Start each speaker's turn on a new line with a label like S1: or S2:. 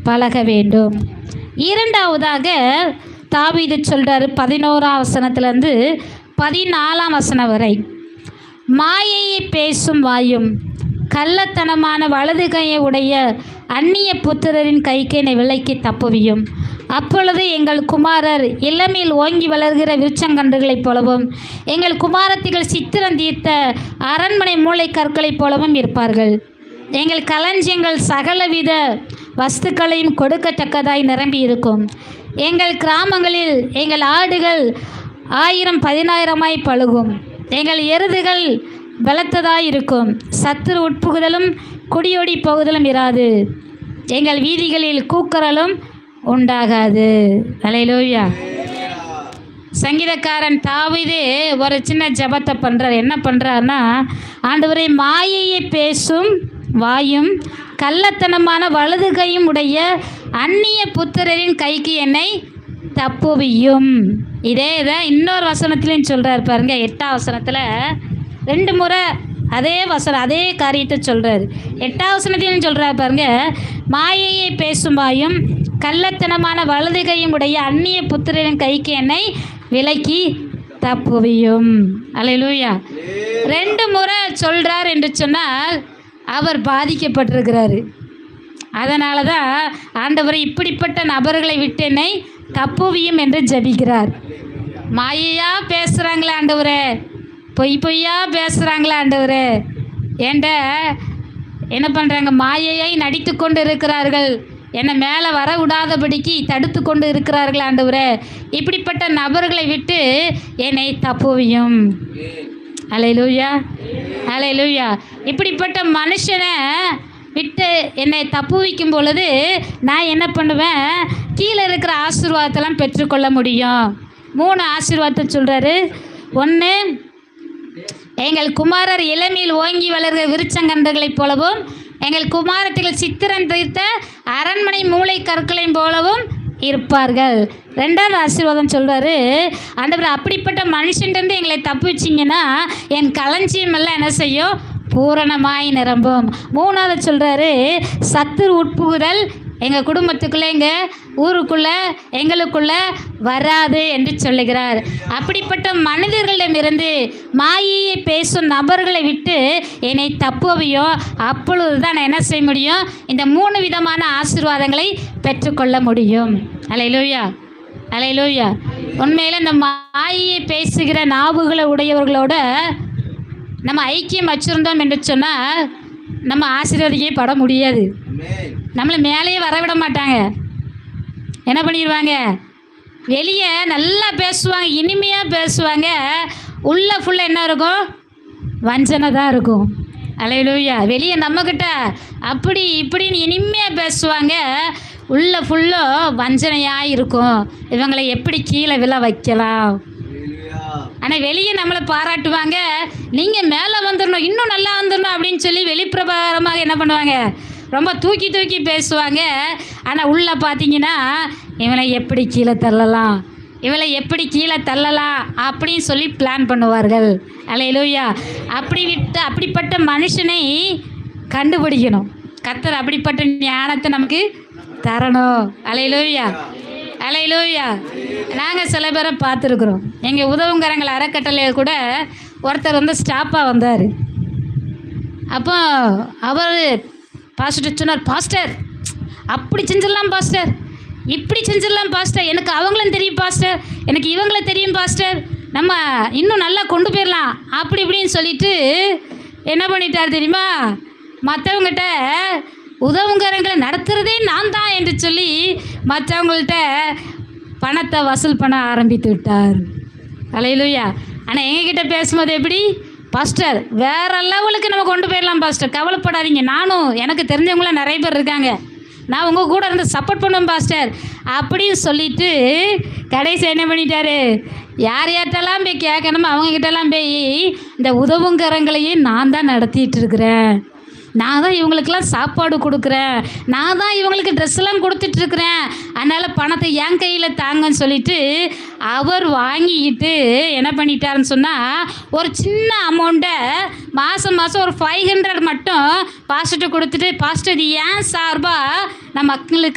S1: பழக வேண்டும். இரண்டாவதாக தாவீது சொல்கிறார் 11ஆம் வசனத்திலிருந்து 14ஆம் வசனம் வரை, மாயையை பேசும் வாயும் கள்ளத்தனமான வலது கையை உடைய அந்நிய புத்திரரின் கைக்கு என்னை விலக்கி தப்புவியும். அப்பொழுது எங்கள் குமாரர் இளமையில் ஓங்கி வளர்கிற விருச்சங்கன்றுகளைப் போலவும் எங்கள் குமாரத்திகள் சித்திரம் தீர்த்த அரண்மனை மூளை கற்களைப் போலவும் இருப்பார்கள். எங்கள் களஞ்சியங்கள் சகலவித வஸ்துக்களையும் கொடுக்கத்தக்கதாய் நிரம்பி இருக்கும். எங்கள் கிராமங்களில் எங்கள் ஆடுகள் 1000-10,000 பழுகும். எங்கள் எருதுகள் பலத்ததாய் இருக்கும். சத்துரு உட்புகுதலும் குடியோடி போகுதலும் இராது. எங்கள் வீதிகளில் கூக்குரலும் உண்டாகாது. அல்லேலூயா. சங்கீதக்காரன் தாவீது ஒரு சின்ன ஜெபத்தை பண்ணுறார். என்ன பண்ணுறாருன்னா, ஆண்டவரே, மாயையை பேசும் வாயும் கள்ளத்தனமான வலது கையும் உடைய அந்நிய புத்திரரின் கைக்கு என்னை தப்புவியும். இதே இதை இன்னொரு வசனத்துலையும் சொல்கிறார் பாருங்க. 8ஆம் வசனத்தில் 2 முறை அதே காரியத்தை சொல்கிறார். 8ஆம் வசனத்திலையும் சொல்கிறார் பாருங்க, மாயையை பேசும் வாயும் கள்ளத்தனமான வலது கையும் உடைய அந்நிய புத்திரரின் கைக்கு என்னை விலக்கி தப்புவியும். அல்லேலூயா. 2 முறை சொல்கிறார் என்று சொன்னால் அவர் பாதிக்கப்பட்டிருக்கிறாரு. அதனால தான் ஆண்டவர் இப்படிப்பட்ட நபர்களை விட்டு என்னை தப்புவியும் என்று ஜெபிக்கிறார். மாயையா பேசுகிறாங்களே ஆண்டவரே, பொய்யா பேசுகிறாங்களே ஆண்டவரே, என்ன பண்ணுறாங்க, மாயையை நடித்து கொண்டு இருக்கிறார்கள், என்னை மேலே வர விடாதபடிக்கு தடுத்து கொண்டு இருக்கிறார்கள் ஆண்டவரே, இப்படிப்பட்ட நபர்களை விட்டு என்னை தப்புவியும். அல்லேலூயா, அல்லேலூயா. இப்படிப்பட்ட மனுஷனை விட்டு என்னை தப்புவிக்கும் பொழுது நான் என்ன பண்ணுவேன், கீழே இருக்கிற ஆசீர்வாதத்தெல்லாம் பெற்றுக்கொள்ள முடியும். 3 ஆசீர்வாதத்தை சொல்கிறாரு. 1, எங்கள் குமாரர் இளமையில் ஓங்கி வளர்கிற விருச்சங்கன்றுகளைப் போலவும் எங்கள் குமாரத்திகள் சித்திரம் தீர்த்த அரண்மனை மூளை கற்களையும் போலவும் இருப்பார்கள். 2வது ஆசீர்வாதம் சொல்கிறாரு, ஆண்டவர் அப்படிப்பட்ட மனுஷன்ட்டு எங்களை தப்பு வச்சிங்கன்னா என் களஞ்சியம் எல்லாம் என்ன செய்யும், பூரணமாய் நிரம்பும். 3வது சொல்கிறாரு, சத்துரு உட்புகுதல் எங்கள் குடும்பத்துக்குள்ளே எங்கள் ஊருக்குள்ளே எங்களுக்குள்ளே வராது என்று சொல்லுகிறார். அப்படிப்பட்ட மனிதர்களிடமிருந்து மாயையை பேசும் நபர்களை விட்டு என்னை தப்புவியோ, அப்பொழுது தான் நான் என்ன செய்ய முடியும், இந்த 3 விதமான ஆசீர்வாதங்களை பெற்றுக்கொள்ள முடியும். அல்லேலூயா, அல்லேலூயா. உண்மையில் இந்த மாயையை பேசுகிற நாவுகளை உடையவர்களோட நம்ம ஐக்கியம் வச்சுருந்தோம் என்று சொன்னால் நம்ம ஆசீர்வதிக்கப்பட முடியாது. நம்மளை மேலேயே வரவிட மாட்டாங்க. என்ன பண்ணிடுவாங்க, வெளியே நல்லா பேசுவாங்க, இனிமையாக பேசுவாங்க, உள்ள ஃபுல்லாக என்ன இருக்கும், வஞ்சனை தான் இருக்கும். அல்லேலூயா. வெளியே நம்மக்கிட்ட அப்படி இப்படின்னு இனிமையாக பேசுவாங்க, உள்ள ஃபுல்லாக வஞ்சனையாக இருக்கும். இவங்களை எப்படி கீழே விழ வைக்கலாம். ஆனால் வெளியே நம்மளை பாராட்டுவாங்க, நீங்கள் மேலே வந்துடணும், இன்னும் நல்லா வந்துடணும் அப்படின்னு சொல்லி வெளிப்பிரபாரமாக என்ன பண்ணுவாங்க, ரொம்ப தூக்கி தூக்கி பேசுவாங்க. ஆனால் உள்ளே பார்த்தீங்கன்னா இவனை எப்படி கீழே தள்ளலாம், இவளை எப்படி கீழே தள்ளலாம் அப்படின்னு சொல்லி பிளான் பண்ணுவார்கள். அல்லேலூயா. அப்படிப்பட்ட மனுஷனை கண்டுபிடிக்கணும். கர்த்தர் அப்படிப்பட்ட ஞானத்தை நமக்கு தரணும். அல்லேலூயா, அல்லேலூயா. நாங்கள் சில பேரை பார்த்துருக்குறோம். எங்கள் உதவுங்கரங்கள் அறக்கட்டளையில் கூட ஒருத்தர் வந்து ஸ்டாப்பாக வந்தார். அப்போ அவர் பாஸ்டர் சொன்னார், பாஸ்டர் அப்படி செஞ்சிடலாம் பாஸ்டர், இப்படி செஞ்சிடலாம் பாஸ்டர், எனக்கு அவங்களும் தெரியும் பாஸ்டர், எனக்கு இவங்கள தெரியும் பாஸ்டர், நம்ம இன்னும் நல்லா கொண்டு போயிடலாம் அப்படி இப்படின்னு சொல்லிட்டு என்ன பண்ணிட்டார் தெரியுமா, மற்றவங்ககிட்ட உதவுங்கரங்களை நடத்துகிறதே நான் தான் என்று சொல்லி மற்றவங்கள்ட்ட பணத்தை வசூல் பண்ண ஆரம்பித்து விட்டார். அல்லேலூயா. ஆனால் எங்ககிட்ட பேசும்போது எப்படி, பாஸ்டர் வேற லெவலுக்கு நம்ம கொண்டு போயிடலாம் பாஸ்டர், கவலைப்படாதீங்க, நானும் எனக்கு தெரிஞ்சவங்களாம் நிறைய பேர் இருக்காங்க, நான் உங்கள் கூட இருந்து சப்போர்ட் பண்ணுவேன் பாஸ்டர் அப்படின்னு சொல்லிட்டு கடைசி என்ன பண்ணிட்டாரு, யார் யார்கிட்டலாம் போய் கேட்கணுமோ அவங்கக்கிட்டலாம் போய் இந்த உதவுங்கரங்களையே நான் தான் நடத்திட்டு இருக்கிறேன், நான் தான் இவங்களுக்கெல்லாம் சாப்பாடு கொடுக்குறேன், நான் தான் இவங்களுக்கு ட்ரெஸ்ஸெல்லாம் கொடுத்துட்ருக்குறேன், அதனால் பணத்தை என் கையில் தாங்கன்னு சொல்லிட்டு அவர் வாங்கிக்கிட்டு என்ன பண்ணிட்டாருன்னு சொன்னால் ஒரு சின்ன அமௌண்ட்டை மாதம் ஒரு 500 மட்டும் பாஸ்டர்கிட்ட கொடுத்துட்டு, பாஸ்டர் இது ஏன் சார்பாக நான் மக்களுக்கு